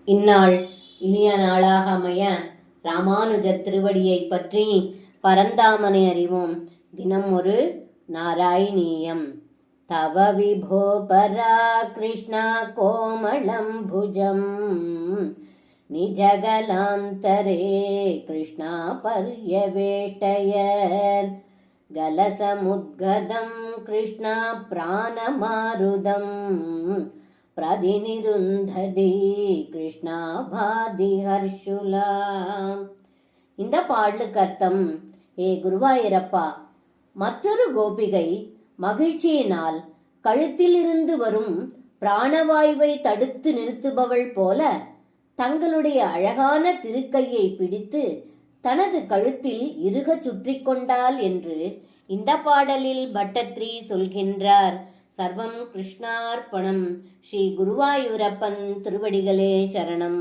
இந்நாள் இனிய நாளாக அமைய ராமானுஜர் திருவடியை பற்றி பரந்தாமனை அறிவோம். தினம் ஒரு நாராயணீயம். தவ விபோ பரா கிருஷ்ணா கோமளம் புஜம் நிஜகலாந்தரே கிருஷ்ணா பர்யவேஷ்டயன் கலசமுத்கதம் கிருஷ்ணா பிராணமாருதம் பிரதிநிருந்ததி கிருஷ்ணா பாதி ஹர்ஷுலா. இந்த பாடலுக்கு அர்த்தம்: ஏ குருவாயூரப்பா, மற்றொரு கோபிகை மகிழ்ச்சியினால் கழுத்திலிருந்து வரும் பிராணவாயுவை தடுத்து நிறுத்துபவள் போல தங்களுடைய அழகான திருக்கையை பிடித்து தனது கழுத்தில் இறுக சுற்றி கொண்டாள் என்று இந்த பாடலில் பட்டத்ரி சொல்கின்றார். சர்வம் கிருஷ்ணார்ப்பணம். ஸ்ரீ குருவாயூரப்பன் திருவடிகளே சரணம்.